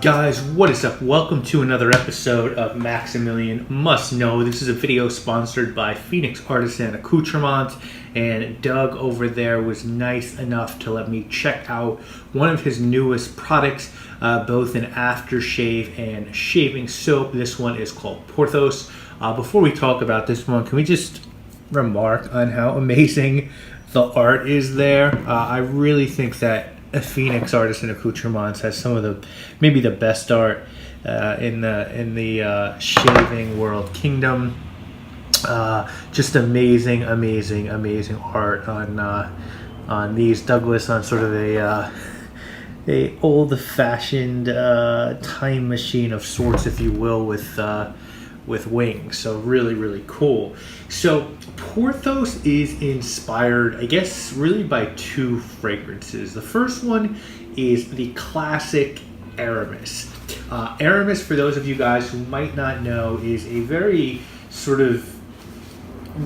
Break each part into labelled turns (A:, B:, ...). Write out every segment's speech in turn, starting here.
A: Guys, what is up? Welcome to another episode of Maximilian Must Know. This is a video sponsored by Phoenix Artisan Accoutrements, and Doug over there was nice enough to let me check out one of his newest products, both an aftershave and shaving soap. This one is called Porthos. Before we talk about this one, can we just remark on how amazing the art is there? I really think that Phoenix Artisan Accoutrements has some of maybe the best art in the shaving world kingdom. Just amazing art on these. Douglas on sort of a old-fashioned time machine of sorts, if you will, with wings. So really cool. So Porthos is inspired, I guess, really by two fragrances. The first one is the classic Aramis. Aramis, for those of you guys who might not know, is a very sort of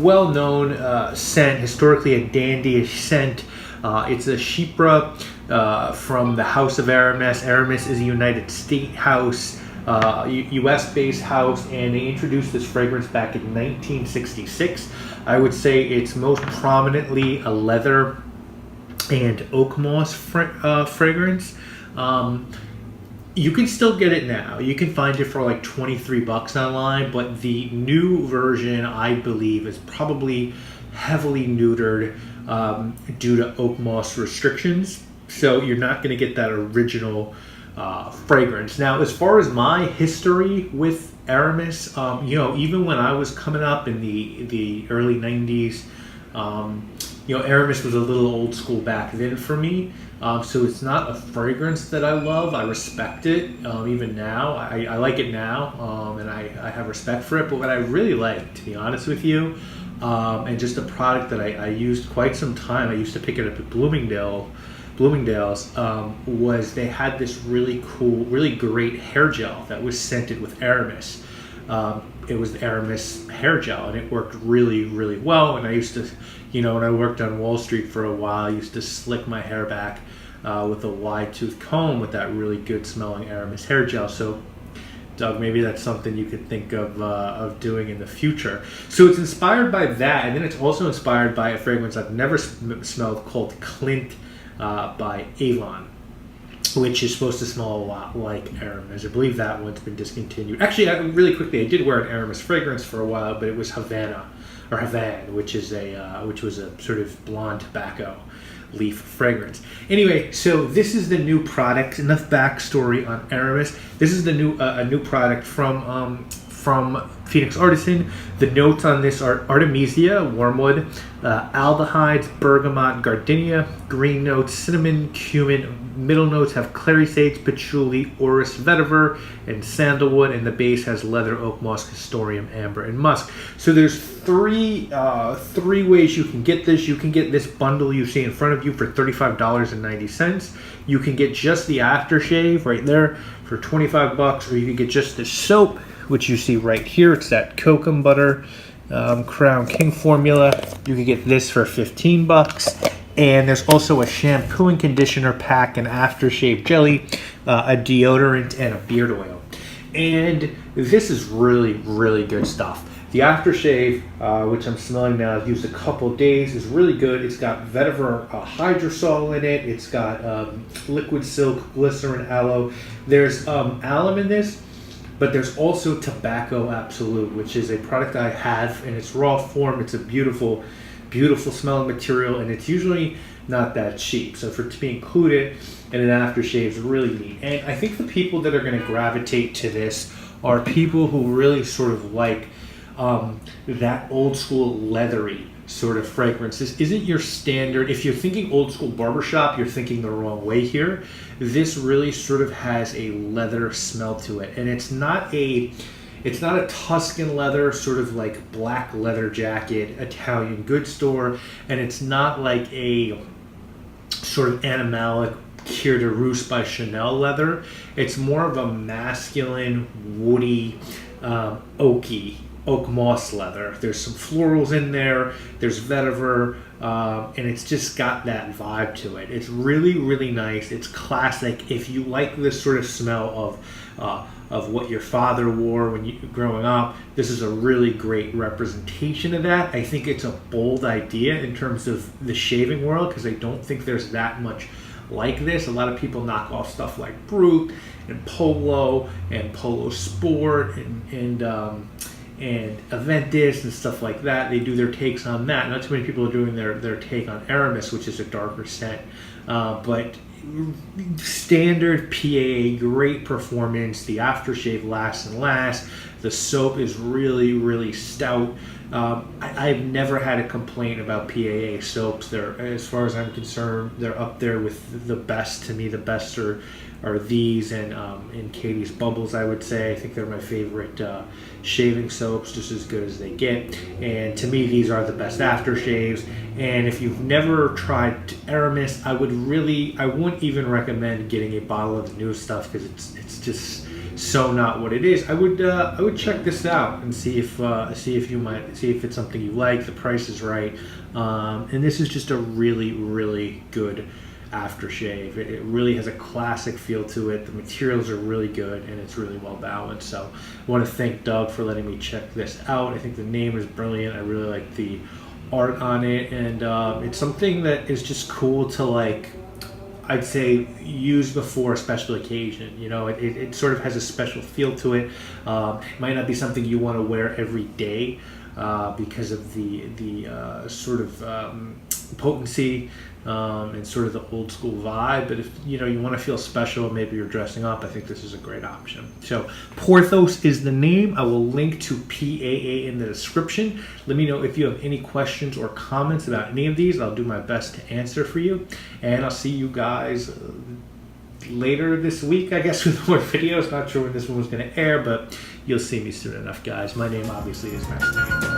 A: well-known scent, historically a dandyish scent. It's a chypre from the House of Aramis. Aramis is a United States house, U.S.-based house, and they introduced this fragrance back in 1966. I would say it's most prominently a leather and oak moss fragrance. You can still get it now. You can find it for like $23 online, but the new version, I believe, is probably heavily neutered due to oak moss restrictions. So you're not going to get that original fragrance. Now, as far as my history with Aramis, even when I was coming up in the early 90s, Aramis was a little old school back then for me. So it's not a fragrance that I love. I respect it even now. I like it now, and I have respect for it. But what I really like, to be honest with you, and just a product that I used quite some time, I used to pick it up at Bloomingdale's, was they had this really cool, really great hair gel that was scented with Aramis. It was the Aramis hair gel, and it worked really well. And I used to, when I worked on Wall Street for a while, I used to slick my hair back with a wide tooth comb with that really good smelling Aramis hair gel. So Doug, maybe that's something you could think of doing in the future. So it's inspired by that, and then it's also inspired by a fragrance I've never smelled called Clint by Avon, which is supposed to smell a lot like Aramis. I believe that one's been discontinued. Actually, really quickly, I did wear an Aramis fragrance for a while, but it was Havan, which was a sort of blonde tobacco leaf fragrance. Anyway, so this is the new product. Enough backstory on Aramis. This is the new a new product from Phoenix Artisan. The notes on this are artemisia, wormwood, aldehydes, bergamot, gardenia, green notes, cinnamon, cumin. Middle notes have clary sage, patchouli, orris vetiver, and sandalwood, and the base has leather, oak moss, castoreum, amber, and musk. So there's three ways you can get this. You can get this bundle you see in front of you for $35.90. You can get just the aftershave right there for $25, or you can get just the soap, which you see right here. It's that Kokum butter Crown King formula. You can get this for $15. And there's also a shampoo and conditioner pack, an aftershave jelly, a deodorant, and a beard oil. And this is really good stuff. The aftershave, which I'm smelling now, I've used a couple days, is really good. It's got vetiver hydrosol in it. It's got liquid silk, glycerin, aloe. There's alum in this, but there's also tobacco absolute, which is a product I have in its raw form. It's a beautiful smelling material, and it's usually not that cheap. So for it to be included in an aftershave is really neat. And I think the people that are going to gravitate to this are people who really sort of like that old school leathery sort of fragrance. This isn't your standard. If you're thinking old school barbershop, you're thinking the wrong way here. This really sort of has a leather smell to it, and it's not a Tuscan leather, sort of like black leather jacket, Italian goods store, and it's not like a sort of animalic Kier de Rousse by Chanel leather. It's more of a masculine, woody, oaky oak moss leather. There's some florals in there. There's vetiver, and it's just got that vibe to it. It's really, really nice. It's classic. If you like this sort of smell of what your father wore when you growing up, this is a really great representation of that. I think it's a bold idea in terms of the shaving world, because I don't think there's that much like this. A lot of people knock off stuff like Brute and Polo Sport and Aventus and stuff like that. They do their takes on that. Not too many people are doing their take on Aramis, which is a darker scent, but standard PAA, great performance. The aftershave lasts and lasts. The soap is really, really stout. I've never had a complaint about PAA soaps. They're, as far as I'm concerned, they're up there with the best. To me, the best are these and Katie's Bubbles, I would say. I think they're my favorite shaving soaps, just as good as they get. And to me, these are the best aftershaves. And if you've never tried Aramis, I wouldn't even recommend getting a bottle of the new stuff, because it's just so not what it is. I would check this out and see if it's something you like. The price is right, and this is just a really, really good aftershave. It really has a classic feel to it. The materials are really good, and it's really well balanced. So I want to thank Doug for letting me check this out. I think the name is brilliant. I really like the art on it, and it's something that is just cool to, like, I'd say, use before a special occasion. You know, it sort of has a special feel to it. It might not be something you want to wear every day because of the sort of potency and sort of the old school vibe. But if you want to feel special, maybe you're dressing up, I think this is a great option. So Porthos is the name. I will link to PAA in the description. Let me know if you have any questions or comments about any of these. I'll do my best to answer for you, and I'll see you guys later this week, I guess, with more videos. Not sure when this one was going to air, but you'll see me soon enough, guys. My name obviously is Maximilian.